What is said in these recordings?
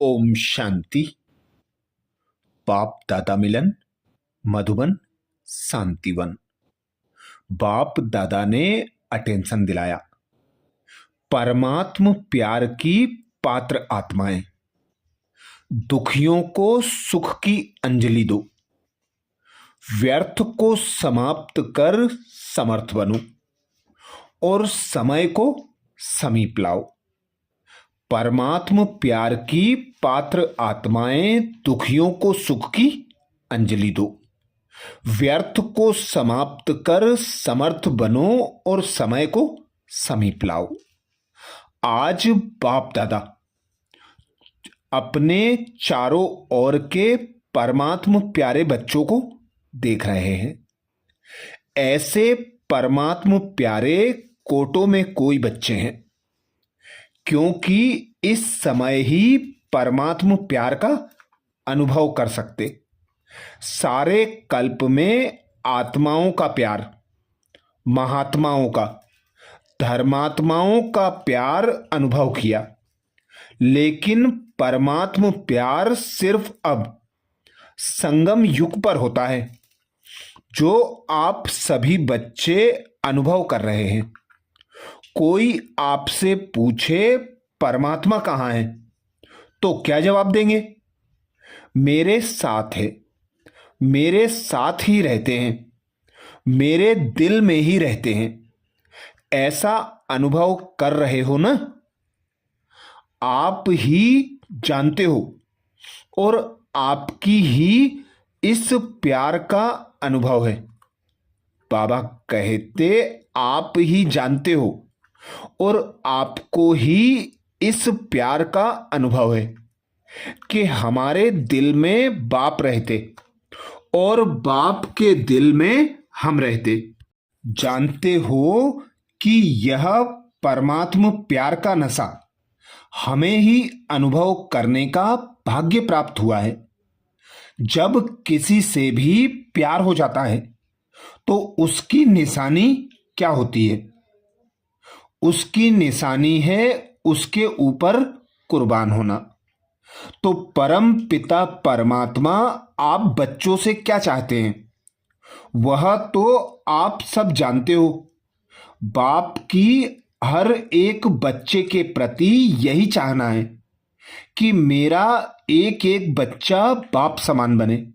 ओम शांति। बाप दादा मिलन, मधुबन, शांतिवन। बाप दादा ने अटेंशन दिलाया। परमात्म प्यार की पात्र आत्माएं, दुखियों को सुख की अंजलि दो, व्यर्थ को समाप्त कर समर्थ बनो और समय को समीप लाओ। परमात्म प्यार की पात्र आत्माएं, दुखियों को सुख की अंजलि दो, व्यर्थ को समाप्त कर समर्थ बनो और समय को समीप लाओ। आज बाप दादा अपने चारों ओर के परमात्म प्यारे बच्चों को देख रहे हैं। ऐसे परमात्म प्यारे कोटों में कोई बच्चे हैं, क्योंकि इस समय ही परमात्म प्यार का अनुभव कर सकते। सारे कल्प में आत्माओं का प्यार, महात्माओं का, धर्मात्माओं का प्यार अनुभव किया, लेकिन परमात्म प्यार सिर्फ अब संगम युग पर होता है, जो आप सभी बच्चे अनुभव कर रहे हैं। कोई आपसे पूछे परमात्मा कहाँ है, तो क्या जवाब देंगे? मेरे साथ है, मेरे साथ ही रहते हैं, मेरे दिल में ही रहते हैं। ऐसा अनुभव कर रहे हो ना? आप ही जानते हो और आपकी ही इस प्यार का अनुभव है। बाबा कहते आप ही जानते हो और आपको ही इस प्यार का अनुभव है कि हमारे दिल में बाप रहते और बाप के दिल में हम रहते। जानते हो कि यह परमात्म प्यार का नशा हमें ही अनुभव करने का भाग्य प्राप्त हुआ है। जब किसी से भी प्यार हो जाता है तो उसकी निशानी क्या होती है? उसकी निशानी है उसके ऊपर कुर्बान होना। तो परम पिता परमात्मा आप बच्चों से क्या चाहते हैं, वह तो आप सब जानते हो। बाप की हर एक बच्चे के प्रति यही चाहना है कि मेरा एक एक बच्चा बाप समान बने।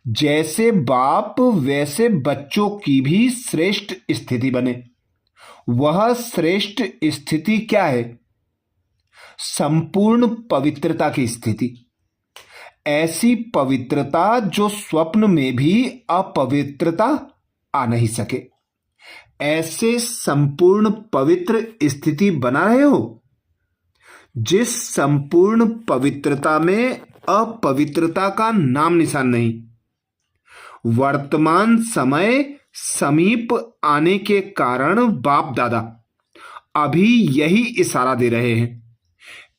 जैसे बाप वैसे बच्चों की भी श्रेष्ठ स्थिति बने। वह श्रेष्ठ स्थिति क्या है? संपूर्ण पवित्रता की स्थिति। ऐसी पवित्रता जो स्वप्न में भी अपवित्रता आ नहीं सके। ऐसे संपूर्ण पवित्र स्थिति बना रहे हो जिस संपूर्ण पवित्रता में अपवित्रता का नाम निशान नहीं। वर्तमान समय समीप आने के कारण बाप दादा अभी यही इशारा दे रहे हैं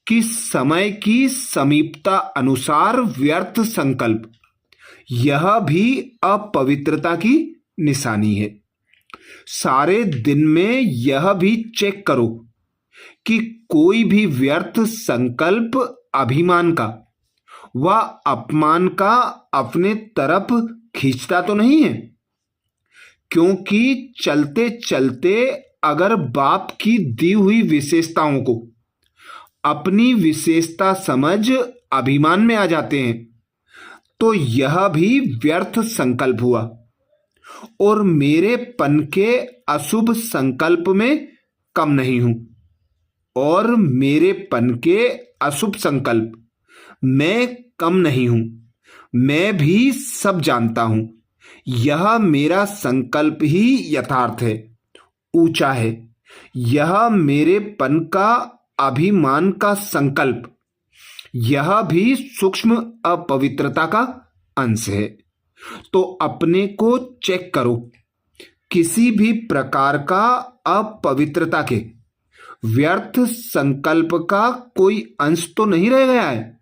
कि समय की समीपता अनुसार व्यर्थ संकल्प, यह भी अपवित्रता की निशानी है। सारे दिन में यह भी चेक करो कि कोई भी व्यर्थ संकल्प अभिमान का व अपमान का अपने तरफ खींचता तो नहीं है। क्योंकि चलते चलते अगर बाप की दी हुई विशेषताओं को अपनी विशेषता समझ अभिमान में आ जाते हैं तो यह भी व्यर्थ संकल्प हुआ और मेरे पन के अशुभ संकल्प में कम नहीं हूं और मेरे पन के अशुभ संकल्प मैं कम नहीं हूं। मैं भी सब जानता हूं। यह मेरा संकल्प ही यथार्थ है, ऊंचा है। यह मेरे पन का अभिमान का संकल्प, यह भी सूक्ष्म अपवित्रता का अंश है। तो अपने को चेक करो। किसी भी प्रकार का अपवित्रता के व्यर्थ संकल्प का कोई अंश तो नहीं रह गया है।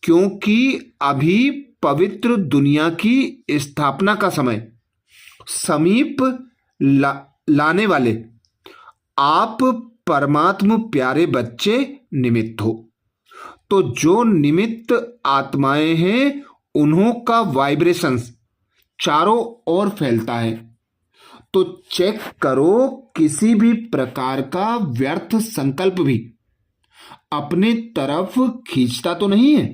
क्योंकि अभी पवित्र दुनिया की स्थापना का समय समीप लाने वाले आप परमात्म प्यारे बच्चे निमित्त हो। तो जो निमित्त आत्माएं हैं उन्हों का वाइब्रेशंस चारों ओर फैलता है। तो चेक करो किसी भी प्रकार का व्यर्थ संकल्प भी अपने तरफ खींचता तो नहीं है,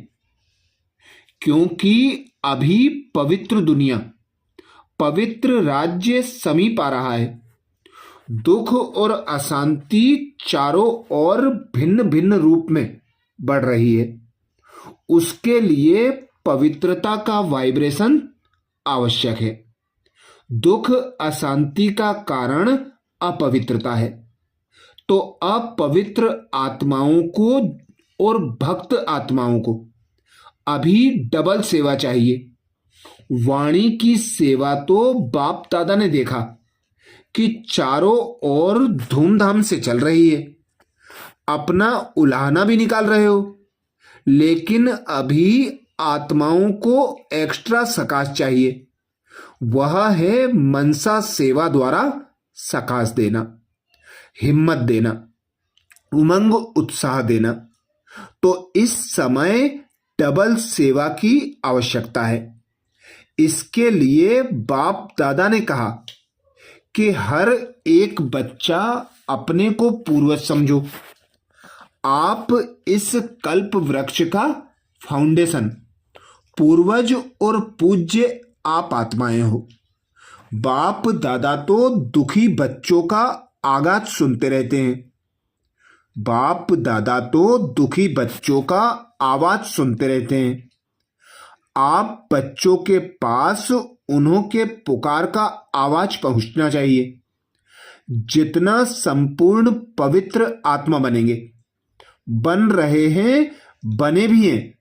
क्योंकि अभी पवित्र दुनिया, पवित्र राज्य समीप आ रहा है। दुख और अशांति चारों ओर भिन्न भिन्न रूप में बढ़ रही है। उसके लिए पवित्रता का वाइब्रेशन आवश्यक है। दुख अशांति का कारण अपवित्रता है। तो अपवित्र आत्माओं को और भक्त आत्माओं को अभी डबल सेवा चाहिए। वाणी की सेवा तो बाप दादा ने देखा कि चारों ओर धूमधाम से चल रही है, अपना उलाहना भी निकाल रहे हो, लेकिन अभी आत्माओं को एक्स्ट्रा सकाश चाहिए। वह है मनसा सेवा द्वारा सकाश देना, हिम्मत देना, उमंग उत्साह देना। तो इस समय डबल सेवा की आवश्यकता है। इसके लिए बाप दादा ने कहा कि हर एक बच्चा अपने को पूर्वज समझो। आप इस कल्प वृक्ष का फाउंडेशन, पूर्वज और पूज्य आप आत्माएं हो। बाप दादा तो दुखी बच्चों का आगाज सुनते रहते हैं। बाप दादा तो दुखी बच्चों का आवाज सुनते रहते हैं। आप बच्चों के पास उन्हों के पुकार का आवाज पहुंचना चाहिए। जितना संपूर्ण पवित्र आत्मा बनेंगे, बन रहे हैं, बने भी हैं,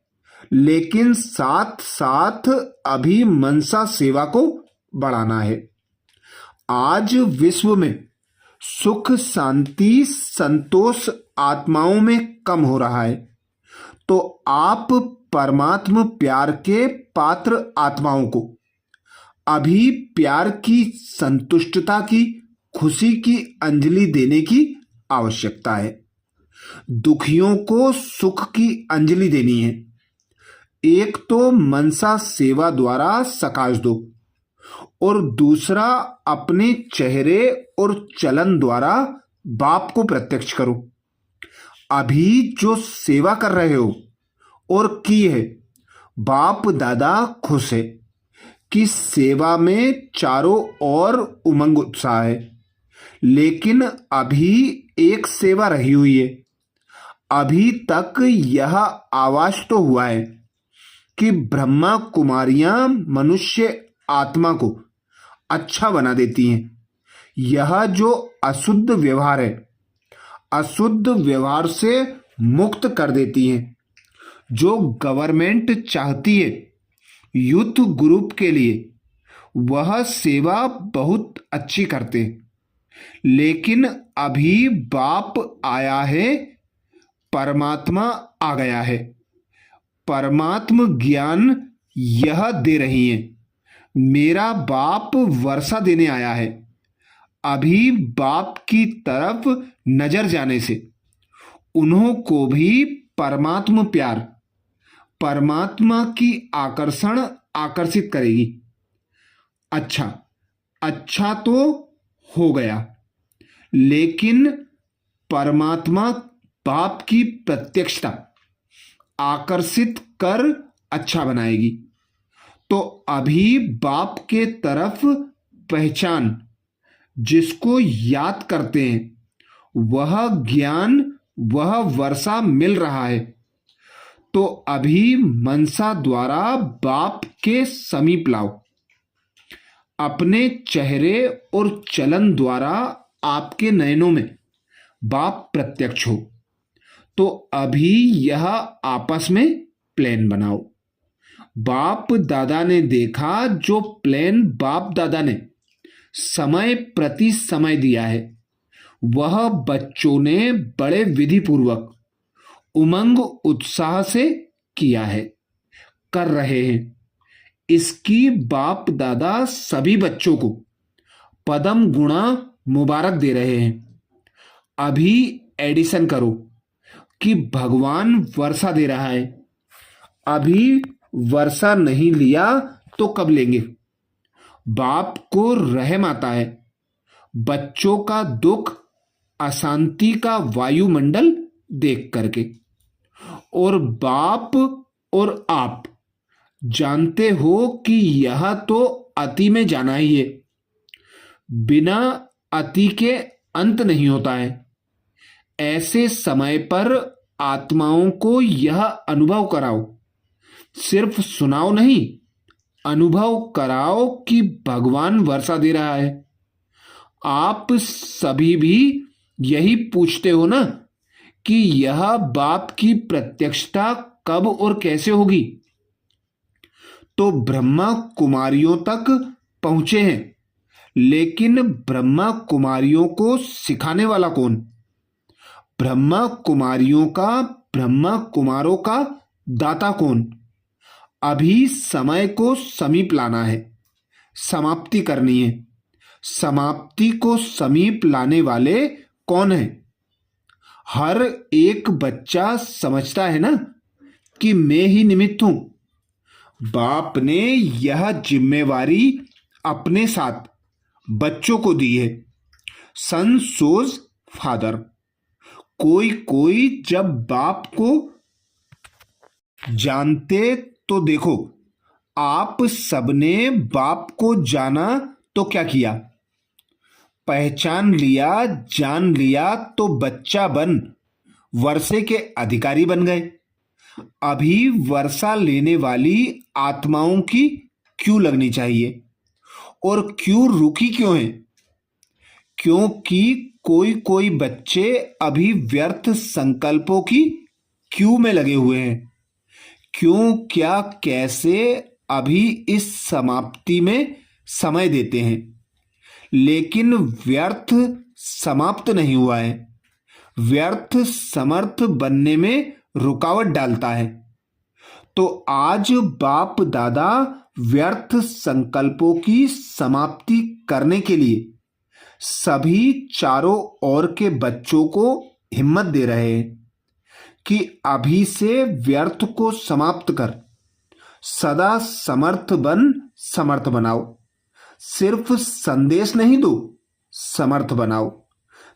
लेकिन साथ साथ अभी मनसा सेवा को बढ़ाना है। आज विश्व में सुख, शांति, संतोष आत्माओं में कम हो रहा है। तो आप परमात्मा प्यार के पात्र आत्माओं को अभी प्यार की, संतुष्टता की, खुशी की अंजलि देने की आवश्यकता है। दुखियों को सुख की अंजलि देनी है। एक तो मनसा सेवा द्वारा सकाश दो, और दूसरा अपने चेहरे और चलन द्वारा बाप को प्रत्यक्ष करो। अभी जो सेवा कर रहे हो और की है, बाप दादा खुश है कि सेवा में चारों ओर उमंग उत्साह है। लेकिन अभी एक सेवा रही हुई है। अभी तक यह आवाज तो हुआ है कि ब्रह्मा कुमारियां मनुष्य आत्मा को अच्छा बना देती हैं। यह जो अशुद्ध व्यवहार है, अशुद्ध व्यवहार से मुक्त कर देती हैं। जो गवर्नमेंट चाहती है यूथ ग्रुप के लिए, वह सेवा बहुत अच्छी करते हैं। लेकिन अभी बाप आया है, परमात्मा आ गया है। परमात्मा ज्ञान यह दे रही है। मेरा बाप वर्षा देने आया है। अभी बाप की तरफ नजर जाने से उन्हों को भी परमात्मा प्यार, परमात्मा की आकर्षण आकर्षित करेगी। अच्छा तो हो गया, लेकिन परमात्मा बाप की प्रत्यक्षता आकर्षित कर अच्छा बनाएगी। तो अभी बाप के तरफ पहचान, जिसको याद करते हैं, वह ज्ञान, वह वर्षा मिल रहा है। तो अभी मनसा द्वारा बाप के समीप लाओ। अपने चेहरे और चलन द्वारा आपके नयनों में बाप प्रत्यक्ष हो। तो अभी यह आपस में प्लान बनाओ। बाप दादा ने देखा, जो प्लान बाप दादा ने समय प्रति समय दिया है, वह बच्चों ने बड़े विधि पूर्वक उमंग उत्साह से किया है, कर रहे हैं। इसकी बाप दादा सभी बच्चों को पदम गुणा मुबारक दे रहे हैं। अभी एडिशन करो कि भगवान वर्षा दे रहा है, अभी वर्षा नहीं लिया तो कब लेंगे। बाप को रहम आता है बच्चों का दुख, अशांति का वायुमंडल देख करके। और बाप और आप जानते हो कि यह तो अति में जाना ही है, बिना अति के अंत नहीं होता है। ऐसे समय पर आत्माओं को यह अनुभव कराओ, सिर्फ सुनाओ नहीं, अनुभव कराओ कि भगवान वर्षा दे रहा है। आप सभी भी यही पूछते हो ना कि यह बाप की प्रत्यक्षता कब और कैसे होगी। तो ब्रह्मा कुमारियों तक पहुंचे हैं, लेकिन ब्रह्मा कुमारियों को सिखाने वाला कौन। ब्रह्मा कुमारियों का, ब्रह्मा कुमारों का दाता कौन। अभी समय को समीप लाना है, समाप्ति करनी है। समाप्ति को समीप लाने वाले कौन है। हर एक बच्चा समझता है ना कि मैं ही निमित्त हूं। बाप ने यह जिम्मेवारी अपने साथ बच्चों को दी है। सन सोज फादर। कोई कोई जब बाप को जानते तो देखो, आप सबने बाप को जाना तो क्या किया, पहचान लिया, जान लिया तो बच्चा बन वर्षे के अधिकारी बन गए। अभी वर्षा लेने वाली आत्माओं की क्यों लगनी चाहिए, और क्यों रुकी क्यों है। क्योंकि कोई कोई बच्चे अभी व्यर्थ संकल्पों की क्यों में लगे हुए हैं। क्यों, क्या, कैसे अभी इस समाप्ति में समय देते हैं, लेकिन व्यर्थ समाप्त नहीं हुआ है। व्यर्थ समर्थ बनने में रुकावट डालता है। तो आज बाप दादा व्यर्थ संकल्पों की समाप्ति करने के लिए सभी चारों ओर के बच्चों को हिम्मत दे रहे हैं कि अभी से व्यर्थ को समाप्त कर सदा समर्थ बन समर्थ बनाओ। सिर्फ संदेश नहीं दो, समर्थ बनाओ।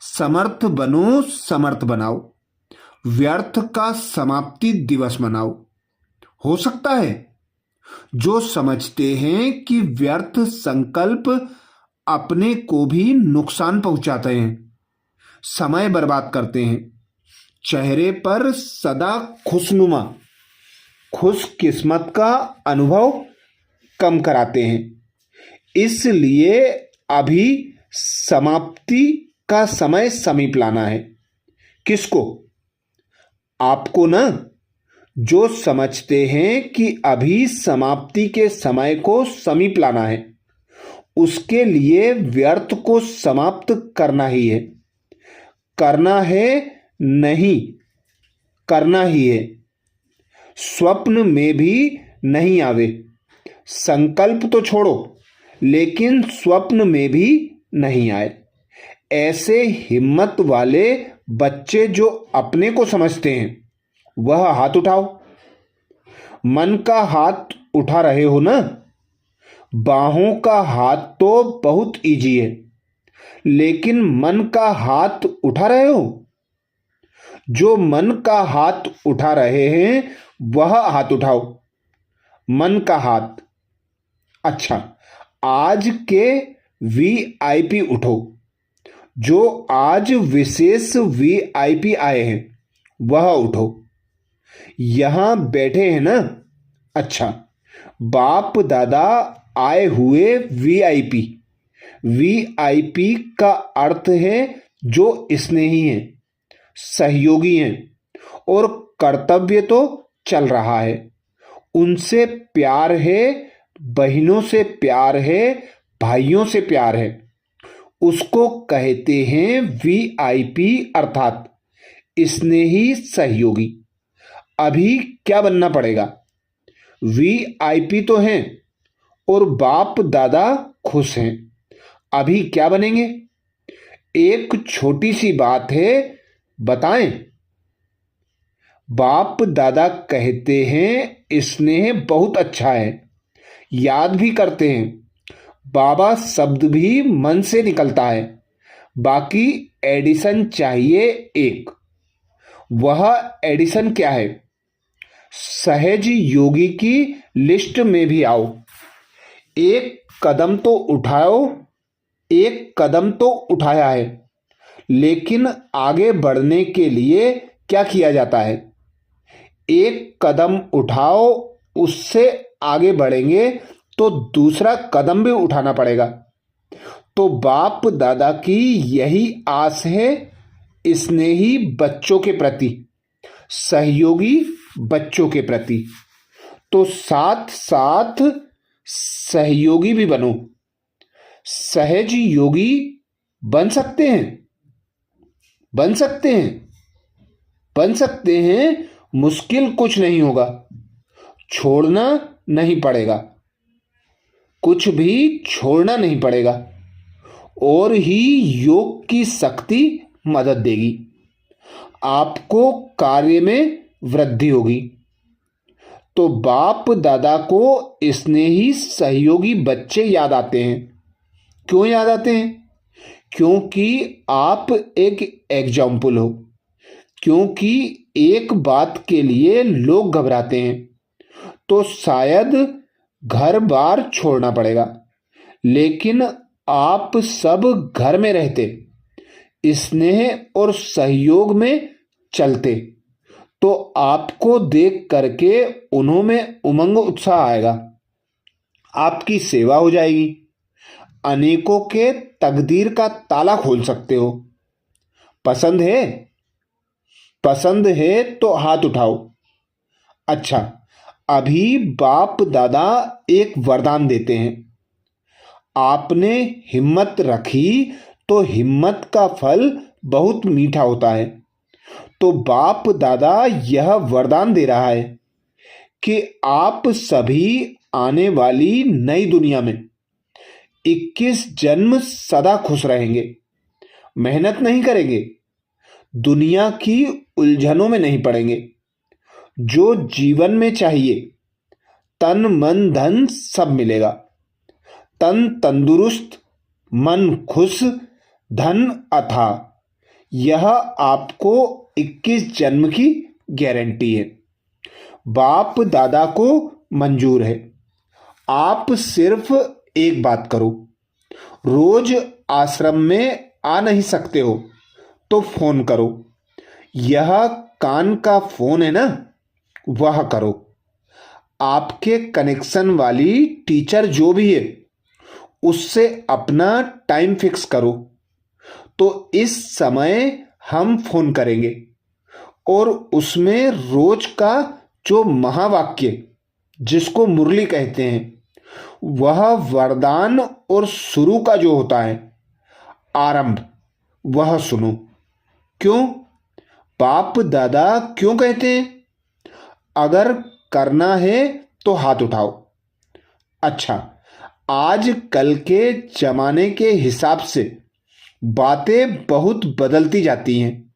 समर्थ बनो, समर्थ बनाओ। व्यर्थ का समाप्ति दिवस मनाओ। हो सकता है जो समझते हैं कि व्यर्थ संकल्प अपने को भी नुकसान पहुंचाते हैं, समय बर्बाद करते हैं, चेहरे पर सदा खुशनुमा, खुशकिस्मत का अनुभव कम कराते हैं। इसलिए अभी समाप्ति का समय समीप लाना है। किसको? आपको ना, जो समझते हैं कि अभी समाप्ति के समय को समीप लाना है, उसके लिए व्यर्थ को समाप्त करना ही है। करना है नहीं, करना ही है। स्वप्न में भी नहीं आवे। संकल्प तो छोड़ो, लेकिन स्वप्न में भी नहीं आए। ऐसे हिम्मत वाले बच्चे जो अपने को समझते हैं, वह हाथ उठाओ। मन का हाथ उठा रहे हो ना। बाहों का हाथ तो बहुत इजी है, लेकिन मन का हाथ उठा रहे हो। जो मन का हाथ उठा रहे हैं वह हाथ उठाओ। मन का हाथ। अच्छा, आज के वीआईपी उठो। जो आज विशेष वीआईपी आए हैं वह उठो। यहां बैठे हैं ना। अच्छा, बाप दादा आए हुए वीआईपी। वीआईपी का अर्थ है जो स्नेही हैं, सहयोगी हैं, और कर्तव्य तो चल रहा है। उनसे प्यार है, बहनों से प्यार है, भाइयों से प्यार है। उसको कहते हैं वीआईपी, अर्थात स्नेही सहयोगी। अभी क्या बनना पड़ेगा? वीआईपी तो हैं और बाप दादा खुश हैं। अभी क्या बनेंगे? एक छोटी सी बात है, बताएं। बाप दादा कहते हैं स्नेह बहुत अच्छा है, याद भी करते हैं। बाबा शब्द भी मन से निकलता है। बाकी एडिशन चाहिए एक। वह एडिशन क्या है? सहज योगी की लिस्ट में भी आओ। एक कदम तो उठाओ। एक कदम तो उठाया है, लेकिन आगे बढ़ने के लिए क्या किया जाता है? एक कदम उठाओ, उससे आगे बढ़ेंगे तो दूसरा कदम भी उठाना पड़ेगा। तो बाप दादा की यही आस है स्नेही बच्चों के प्रति, सहयोगी बच्चों के प्रति। तो साथ साथ सहयोगी भी बनो। सहज योगी बन सकते हैं, बन सकते हैं, बन सकते हैं। मुश्किल कुछ नहीं होगा, छोड़ना नहीं पड़ेगा, कुछ भी छोड़ना नहीं पड़ेगा। और ही योग की शक्ति मदद देगी, आपको कार्य में वृद्धि होगी। तो बाप दादा को स्नेही सहयोगी बच्चे याद आते हैं। क्यों याद आते हैं? क्योंकि आप एक एग्जाम्पल हो। क्योंकि एक बात के लिए लोग घबराते हैं तो शायद घर बार छोड़ना पड़ेगा, लेकिन आप सब घर में रहते, स्नेह और सहयोग में चलते, तो आपको देख करके उन्हों में उमंग उत्साह आएगा। आपकी सेवा हो जाएगी। अनेकों के तकदीर का ताला खोल सकते हो। पसंद है? पसंद है तो हाथ उठाओ। अच्छा, अभी बाप दादा एक वरदान देते हैं। आपने हिम्मत रखी तो हिम्मत का फल बहुत मीठा होता है। तो बाप दादा यह वरदान दे रहा है कि आप सभी आने वाली नई दुनिया में 21 जन्म सदा खुश रहेंगे। मेहनत नहीं करेंगे, दुनिया की उलझनों में नहीं पड़ेंगे। जो जीवन में चाहिए, तन मन धन सब मिलेगा। तन तंदुरुस्त, मन खुश, धन अथाह, यह आपको 21 जन्म की गारंटी है। बाप दादा को मंजूर है। आप सिर्फ एक बात करो। रोज आश्रम में आ नहीं सकते हो तो फोन करो। यह कान का फोन है ना, वह करो। आपके कनेक्शन वाली टीचर जो भी है उससे अपना टाइम फिक्स करो। तो इस समय हम फोन करेंगे और उसमें रोज का जो महावाक्य, जिसको मुरली कहते हैं, वह वरदान और शुरू का जो होता है आरंभ, वह सुनो। क्यों? बाप दादा क्यों कहते हैं? अगर करना है तो हाथ उठाओ। अच्छा, आज कल के जमाने के हिसाब से बातें बहुत बदलती जाती हैं।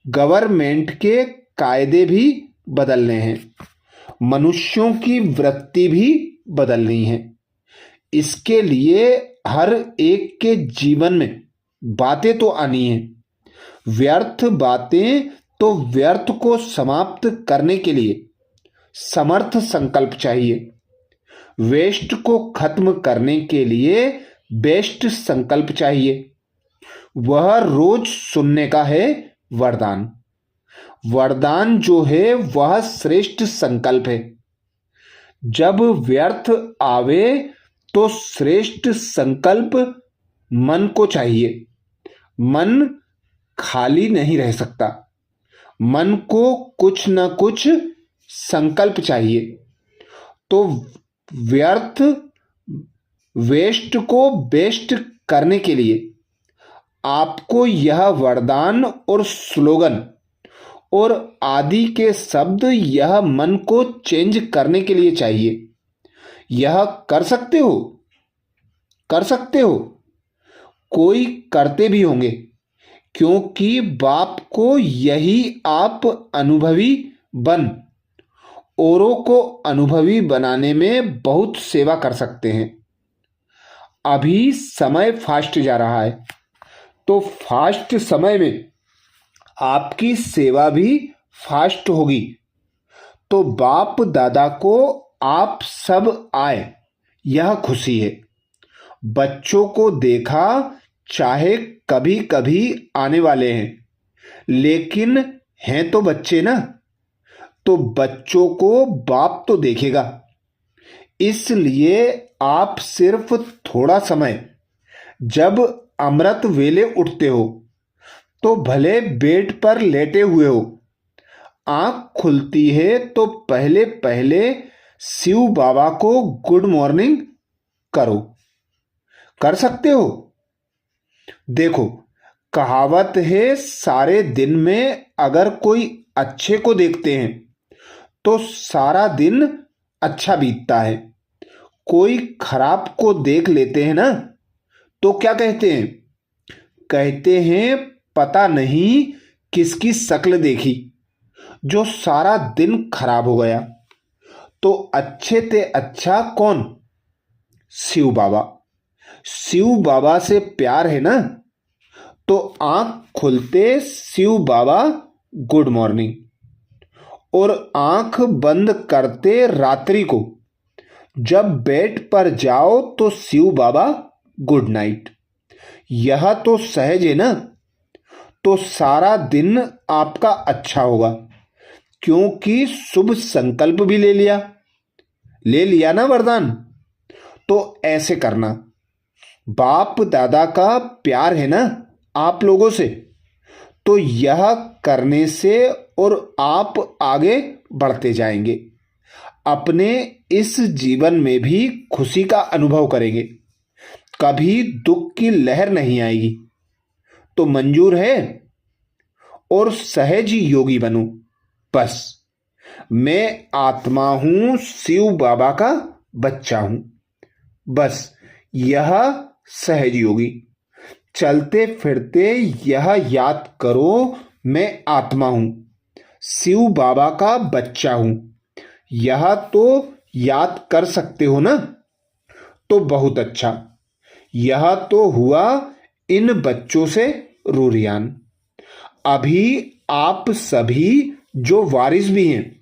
गवर्नमेंट के कायदे भी बदलने हैं, मनुष्यों की वृत्ति भी बदलनी है। इसके लिए हर एक के जीवन में बातें तो आनी है। व्यर्थ बातें तो व्यर्थ को समाप्त करने के लिए समर्थ संकल्प चाहिए। वेस्ट को खत्म करने के लिए बेस्ट संकल्प चाहिए। वह रोज सुनने का है वरदान। वरदान जो है वह श्रेष्ठ संकल्प है। जब व्यर्थ आवे तो श्रेष्ठ संकल्प मन को चाहिए। मन खाली नहीं रह सकता। मन को कुछ न कुछ संकल्प चाहिए। तो व्यर्थ वेस्ट को बेस्ट करने के लिए आपको यह वरदान और स्लोगन और आदि के शब्द यह मन को चेंज करने के लिए चाहिए। यह कर सकते हो? कर सकते हो। कोई करते भी होंगे, क्योंकि बाप को यही आप अनुभवी वन औरों को अनुभवी बनाने में बहुत सेवा कर सकते हैं। अभी समय फास्ट जा रहा है, तो फास्ट समय में आपकी सेवा भी फास्ट होगी। तो बाप दादा को आप सब आए, यह खुशी है। बच्चों को देखा, चाहे कभी कभी आने वाले हैं, लेकिन हैं तो बच्चे ना, तो बच्चों को बाप तो देखेगा। इसलिए आप सिर्फ थोड़ा समय, जब अमृत वेले उठते हो, तो भले बेड पर लेटे हुए हो, आंख खुलती है तो पहले पहले शिव बाबा को गुड मॉर्निंग करो। कर सकते हो? देखो, कहावत है, सारे दिन में अगर कोई अच्छे को देखते हैं तो सारा दिन अच्छा बीतता है। कोई खराब को देख लेते हैं ना, तो क्या कहते हैं? कहते हैं पता नहीं किसकी शक्ल देखी जो सारा दिन खराब हो गया। तो अच्छे ते अच्छा कौन? शिव बाबा। शिव बाबा से प्यार है ना, तो आंख खुलते शिव बाबा गुड मॉर्निंग, और आंख बंद करते रात्रि को जब बेड पर जाओ तो शिव बाबा गुड नाइट। यह तो सहज है ना, तो सारा दिन आपका अच्छा होगा, क्योंकि शुभ संकल्प भी ले लिया ना वरदान। तो ऐसे करना। बाप दादा का प्यार है ना आप लोगों से, तो यह करने से और आप आगे बढ़ते जाएंगे। अपने इस जीवन में भी खुशी का अनुभव करेंगे, कभी दुख की लहर नहीं आएगी। तो मंजूर है? और सहज योगी बनो। बस, मैं आत्मा हूं, शिव बाबा का बच्चा हूं। बस यह सहज योगी। चलते फिरते यह याद करो, मैं आत्मा हूं, शिव बाबा का बच्चा हूं। यह तो याद कर सकते हो ना, तो बहुत अच्छा। यह तो हुआ इन बच्चों से रूरियान। अभी आप सभी जो वारिस भी हैं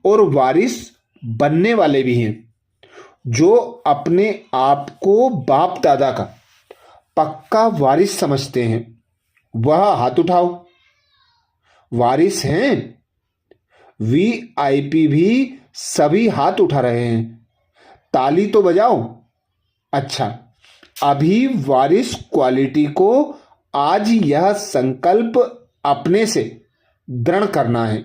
और वारिस बनने वाले भी हैं, जो अपने आप को बाप दादा का पक्का वारिस समझते हैं, वह हाथ उठाओ। वारिस हैं? वीआईपी भी सभी हाथ उठा रहे हैं। ताली तो बजाओ। अच्छा, अभी वारिस क्वालिटी को आज यह संकल्प अपने से दृढ़ करना है।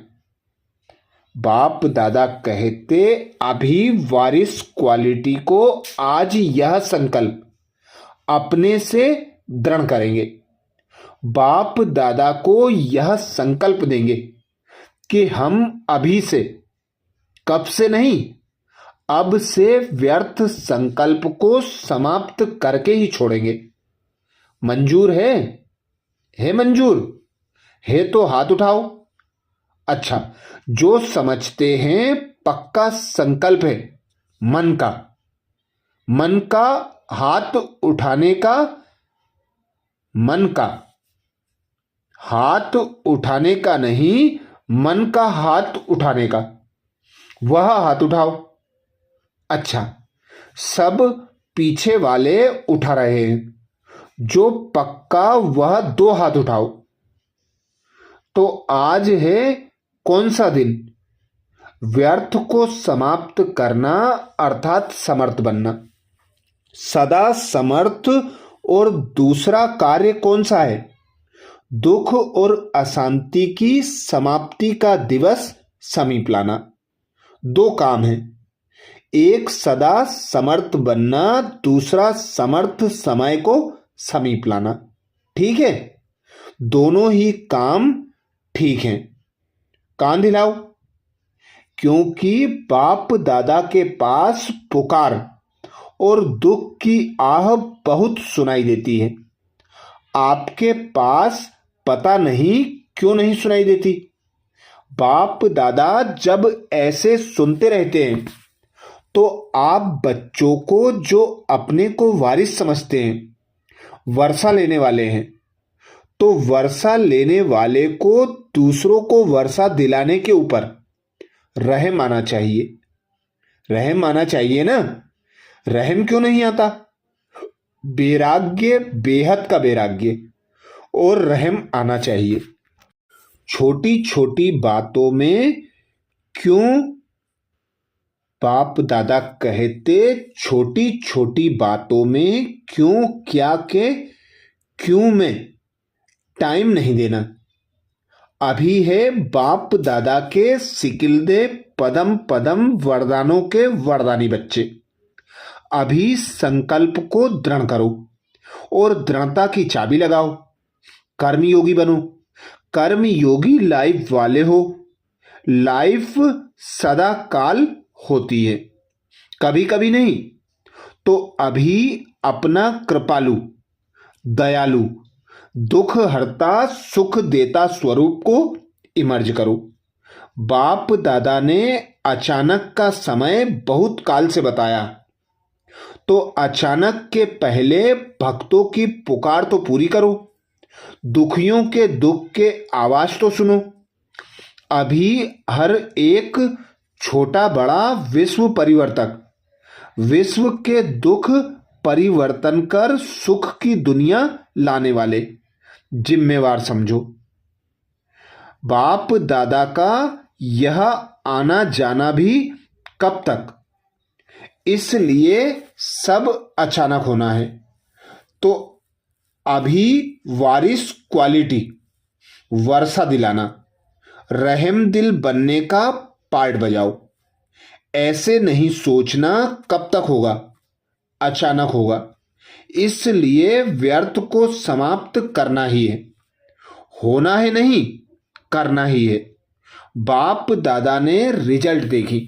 बाप दादा कहते, अभी वारिस क्वालिटी को आज यह संकल्प अपने से दृढ़ करेंगे। बाप दादा को यह संकल्प देंगे कि हम अभी से, कब से नहीं, अब से व्यर्थ संकल्प को समाप्त करके ही छोड़ेंगे। मंजूर है? है मंजूर? है तो हाथ उठाओ। अच्छा, जो समझते हैं पक्का संकल्प है मन का हाथ उठाने का, मन का हाथ उठाने का नहीं, मन का हाथ उठाने का, वह हाथ उठाओ। अच्छा, सब पीछे वाले उठा रहे हैं, जो पक्का वह 2 हाथ उठाओ। तो आज है कौन सा दिन? व्यर्थ को समाप्त करना अर्थात समर्थ बनना। सदा समर्थ। और दूसरा कार्य कौन सा है? दुख और अशांति की समाप्ति का दिवस समीप लाना। 2 काम है, एक सदा समर्थ बनना, दूसरा समर्थ समय को समीप लाना। ठीक है? दोनों ही काम ठीक हैं। कान दिलाओ, क्योंकि बाप दादा के पास पुकार और दुख की आह बहुत सुनाई देती है। आपके पास पता नहीं क्यों नहीं सुनाई देती। बाप दादा जब ऐसे सुनते रहते हैं तो आप बच्चों को जो अपने को वारिस समझते हैं, वर्षा लेने वाले हैं, तो वर्षा लेने वाले को दूसरों को वर्षा दिलाने के ऊपर रहम आना चाहिए। रहम आना चाहिए ना। रहम क्यों नहीं आता? वैराग्य, बेहद का वैराग्य और रहम आना चाहिए। छोटी छोटी बातों में क्यों बाप दादा कहते, छोटी छोटी बातों में क्यों, क्या के क्यों में टाइम नहीं देना। अभी है बाप दादा के सिकिलदे पदम पदम वरदानों के वरदानी बच्चे। अभी संकल्प को दृढ़ करो और दृढ़ता की चाबी लगाओ। कर्मयोगी बनो। कर्मयोगी लाइफ वाले हो। लाइफ सदा काल होती है, कभी कभी नहीं। तो अभी अपना कृपालु, दयालु, दुख हरता, सुख देता स्वरूप को इमर्ज करो। बाप दादा ने अचानक का समय बहुत काल से बताया, तो अचानक के पहले भक्तों की पुकार तो पूरी करो। दुखियों के दुख के आवाज तो सुनो। अभी हर एक छोटा बड़ा विश्व परिवर्तक, विश्व के दुख परिवर्तन कर सुख की दुनिया लाने वाले जिम्मेवार समझो। बाप दादा का यह आना जाना भी कब तक? इसलिए सब अचानक होना है। तो अभी वारिस क्वालिटी, वर्षा दिलाना, रहम दिल बनने का पार्ट बजाओ। ऐसे नहीं सोचना कब तक होगा, अचानक होगा। इसलिए व्यर्थ को समाप्त करना ही है। होना है नहीं, करना ही है। बाप दादा ने रिजल्ट देखी,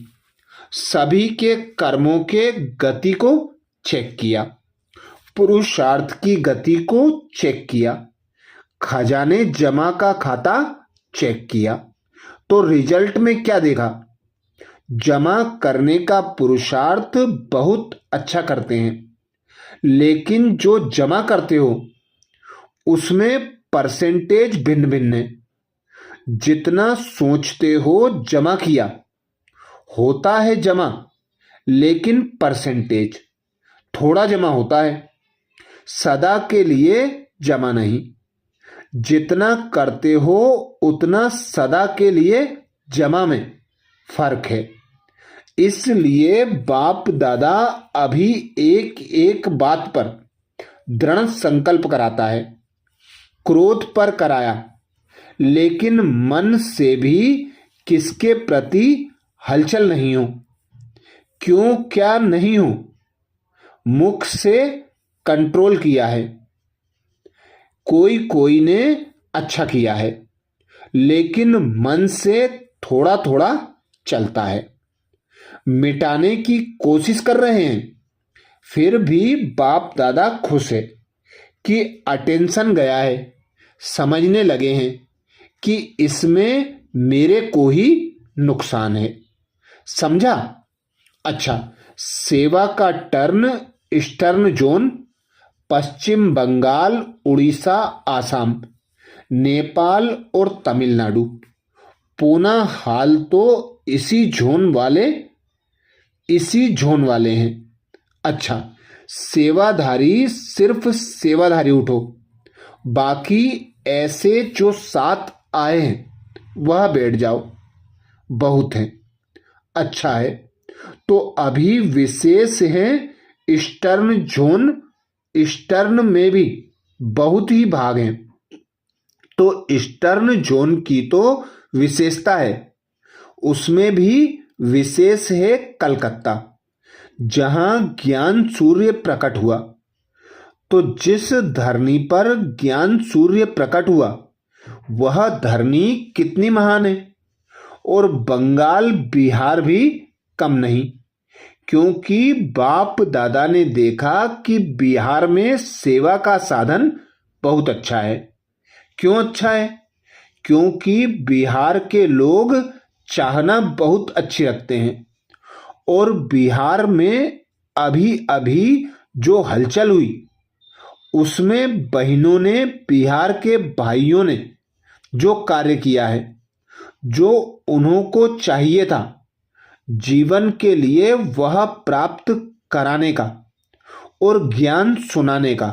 सभी के कर्मों के गति को चेक किया, पुरुषार्थ की गति को चेक किया, खजाने जमा का खाता चेक किया। तो रिजल्ट में क्या देखा? जमा करने का पुरुषार्थ बहुत अच्छा करते हैं, लेकिन जो जमा करते हो उसमें परसेंटेज भिन्न भिन्न है। जितना सोचते हो जमा किया, होता है जमा, लेकिन परसेंटेज थोड़ा जमा होता है, सदा के लिए जमा नहीं। जितना करते हो उतना सदा के लिए जमा में फर्क है। इसलिए बाप दादा अभी एक एक बात पर दृढ़ संकल्प कराता है। क्रोध पर कराया, लेकिन मन से भी किसके प्रति हलचल नहीं हो, क्यों क्या नहीं हो। मुख से कंट्रोल किया है। कोई कोई ने अच्छा किया है, लेकिन मन से थोड़ा थोड़ा चलता है। मिटाने की कोशिश कर रहे हैं, फिर भी बाप दादा खुश है कि अटेंशन गया है। समझने लगे हैं कि इसमें मेरे को ही नुकसान है। समझा? अच्छा, सेवा का टर्न ईस्टर्न जोन, पश्चिम बंगाल, उड़ीसा, आसाम, नेपाल और तमिलनाडु। पूना हाल तो इसी जोन वाले हैं। अच्छा, सेवाधारी सिर्फ सेवाधारी उठो, बाकी ऐसे जो 7 आए हैं वह बैठ जाओ, बहुत हैं। अच्छा है। तो अभी विशेष है ईस्टर्न जोन। ईस्टर्न में भी बहुत ही भाग हैं। तो ईस्टर्न जोन की तो विशेषता है, उसमें भी विशेष है कलकत्ता, जहां ज्ञान सूर्य प्रकट हुआ। तो जिस धरनी पर ज्ञान सूर्य प्रकट हुआ वह धरनी कितनी महान है। और बंगाल बिहार भी कम नहीं, क्योंकि बाप दादा ने देखा कि बिहार में सेवा का साधन बहुत अच्छा है। क्यों अच्छा है? क्योंकि बिहार के लोग चाहना बहुत अच्छी रखते हैं और बिहार में अभी अभी जो हलचल हुई उसमें बहनों ने, बिहार के भाइयों ने जो कार्य किया है, जो उन्हों को चाहिए था जीवन के लिए वह प्राप्त कराने का और ज्ञान सुनाने का,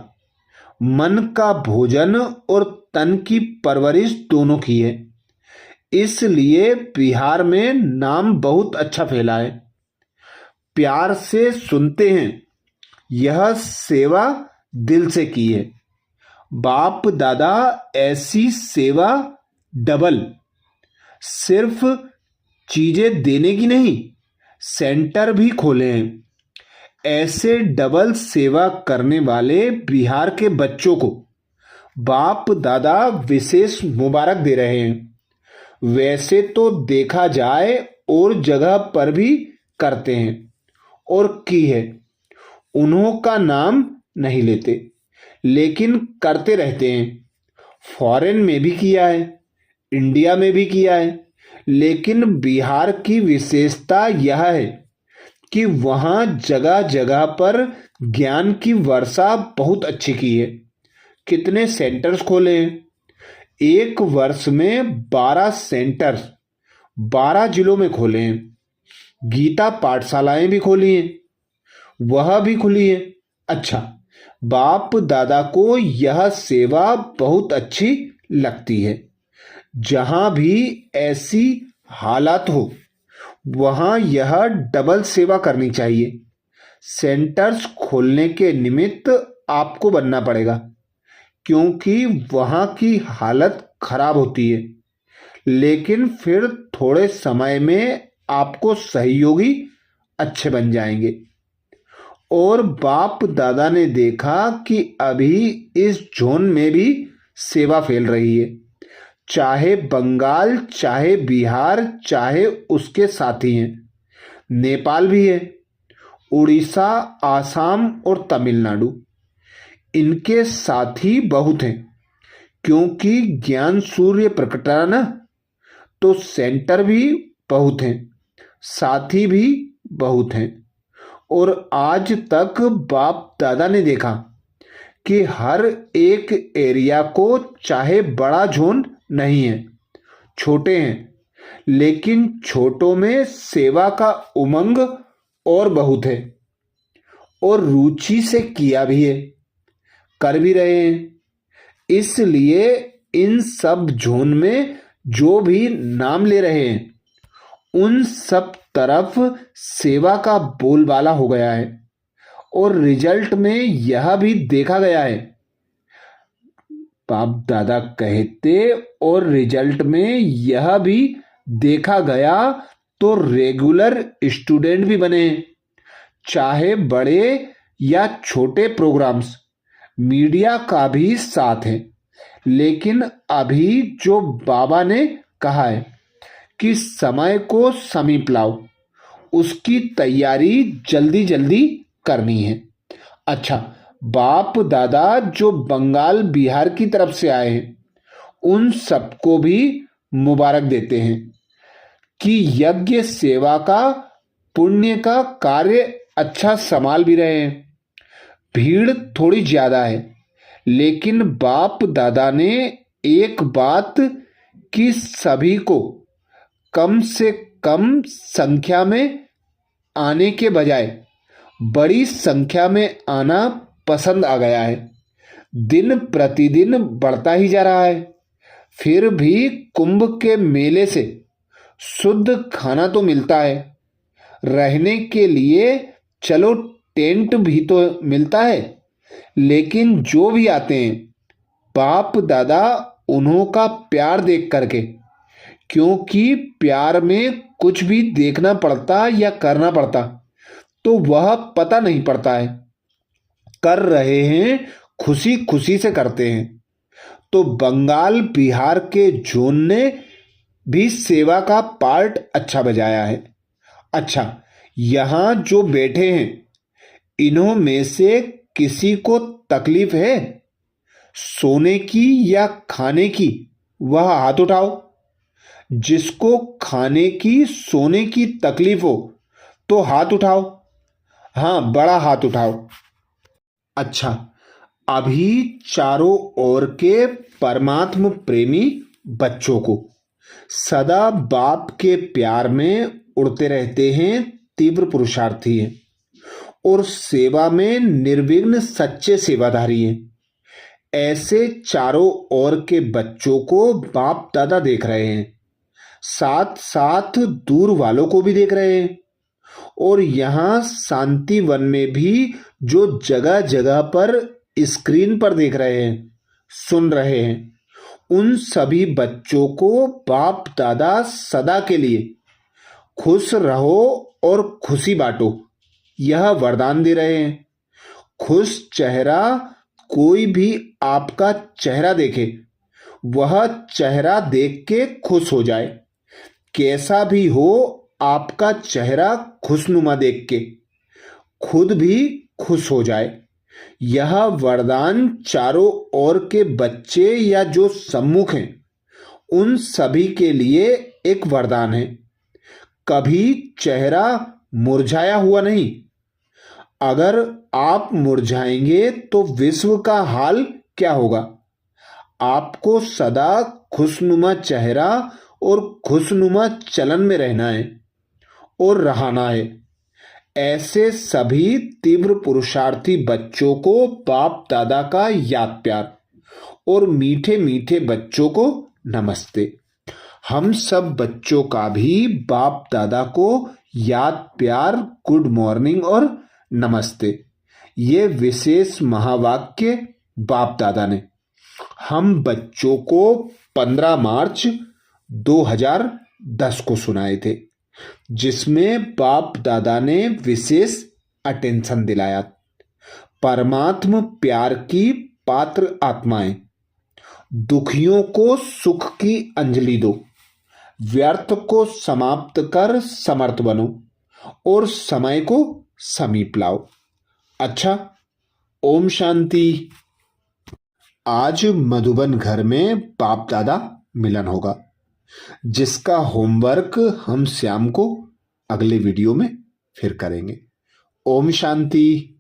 मन का भोजन और तन की परवरिश दोनों की है। इसलिए बिहार में नाम बहुत अच्छा फैला है। प्यार से सुनते हैं, यह सेवा दिल से की है। बाप दादा ऐसी सेवा डबल, सिर्फ चीजें देने की नहीं, सेंटर भी खोले हैं। ऐसे डबल सेवा करने वाले बिहार के बच्चों को बाप दादा विशेष मुबारक दे रहे हैं। वैसे तो देखा जाए और जगह पर भी करते हैं और की है, उन्हों का नाम नहीं लेते लेकिन करते रहते हैं। फॉरेन में भी किया है, इंडिया में भी किया है, लेकिन बिहार की विशेषता यह है कि वहाँ जगह जगह पर ज्ञान की वर्षा बहुत अच्छी की है। कितने सेंटर्स खोले हैं, एक वर्ष में 12 सेंटर्स 12 जिलों में खोले हैं। गीता पाठशालाएं भी खोली हैं, वह भी खुली है। अच्छा, बाप दादा को यह सेवा बहुत अच्छी लगती है। जहां भी ऐसी हालात हो वहां यह डबल सेवा करनी चाहिए। सेंटर्स खोलने के निमित्त आपको बनना पड़ेगा, क्योंकि वहां की हालत खराब होती है, लेकिन फिर थोड़े समय में आपको सहयोगी अच्छे बन जाएंगे। और बाप दादा ने देखा कि अभी इस जोन में भी सेवा फैल रही है, चाहे बंगाल, चाहे बिहार, चाहे उसके साथी हैं, नेपाल भी है, उड़ीसा, आसाम और तमिलनाडु, इनके साथी बहुत हैं। क्योंकि ज्ञान सूर्य प्रकटाना, तो सेंटर भी बहुत हैं, साथी भी बहुत हैं। और आज तक बाप दादा ने देखा कि हर एक एरिया को, चाहे बड़ा जोन नहीं है, छोटे हैं, लेकिन छोटों में सेवा का उमंग और बहुत है और रुचि से किया भी है, कर भी रहे हैं। इसलिए इन सब जोन में जो भी नाम ले रहे हैं उन सब तरफ सेवा का बोलबाला हो गया है और रिजल्ट में यह भी देखा गया है। बाप दादा कहते और रिजल्ट में यह भी देखा गया तो रेगुलर स्टूडेंट भी बने, चाहे बड़े या छोटे प्रोग्राम्स। मीडिया का भी साथ है, लेकिन अभी जो बाबा ने कहा है कि समय को समीप लाओ, उसकी तैयारी जल्दी जल्दी करनी है। अच्छा, बाप दादा जो बंगाल बिहार की तरफ से आए हैं उन सबको भी मुबारक देते हैं कि यज्ञ सेवा का, पुण्य का कार्य अच्छा संभाल भी रहे हैं। भीड़ थोड़ी ज्यादा है, लेकिन बाप दादा ने एक बात कि सभी को कम से कम संख्या में आने के बजाय बड़ी संख्या में आना पसंद आ गया है। दिन प्रतिदिन बढ़ता ही जा रहा है, फिर भी कुंभ के मेले से शुद्ध खाना तो मिलता है, रहने के लिए चलो टेंट भी तो मिलता है, लेकिन जो भी आते हैं बाप दादा उन्हों का प्यार देख करके, क्योंकि प्यार में कुछ भी देखना पड़ता या करना पड़ता तो वह पता नहीं पड़ता है, कर रहे हैं खुशी खुशी से करते हैं। तो बंगाल बिहार के जोन ने भी सेवा का पार्ट अच्छा बजाया है। अच्छा, यहाँ जो बैठे हैं इन्हों में से किसी को तकलीफ है सोने की या खाने की, वह हाथ उठाओ। जिसको खाने की सोने की तकलीफ हो तो हाथ उठाओ। हाँ, बड़ा हाथ उठाओ। अच्छा, अभी चारों ओर के परमात्म प्रेमी बच्चों को सदा बाप के प्यार में उड़ते रहते हैं, तीव्र पुरुषार्थी हैं और सेवा में निर्विघ्न सच्चे सेवाधारी हैं। ऐसे चारों ओर के बच्चों को बाप दादा देख रहे हैं, साथ साथ दूर वालों को भी देख रहे हैं और यहाँ शांति वन में भी जो जगह जगह पर स्क्रीन पर देख रहे हैं, सुन रहे हैं, उन सभी बच्चों को बाप दादा सदा के लिए खुश रहो और खुशी बांटो यह वरदान दे रहे हैं। खुश चेहरा, कोई भी आपका चेहरा देखे वह चेहरा देख के खुश हो जाए। कैसा भी हो, आपका चेहरा खुशनुमा देख के खुद भी खुश हो जाए। यह वरदान चारों ओर के बच्चे या जो सम्मुख हैं उन सभी के लिए एक वरदान है। कभी चेहरा मुरझाया हुआ नहीं। अगर आप मुरझाएंगे तो विश्व का हाल क्या होगा। आपको सदा खुशनुमा चेहरा और खुशनुमा चलन में रहना है और रहना है। ऐसे सभी तीव्र पुरुषार्थी बच्चों को बाप दादा का याद प्यार और मीठे मीठे बच्चों को नमस्ते। हम सब बच्चों का भी बाप दादा को याद प्यार, गुड मॉर्निंग और नमस्ते। ये विशेष महावाक्य बाप दादा ने हम बच्चों को 15 मार्च 2010 को सुनाए थे, जिसमें बाप दादा ने विशेष अटेंशन दिलाया। परमात्म प्यार की पात्र आत्माएं, दुखियों को सुख की अंजलि दो, व्यर्थ को समाप्त कर समर्थ बनो और समय को समीप लाओ। अच्छा, ओम शांति। आज मधुबन घर में बाप दादा मिलन होगा, जिसका होमवर्क हम शाम को अगले वीडियो में फिर करेंगे। ओम शांति।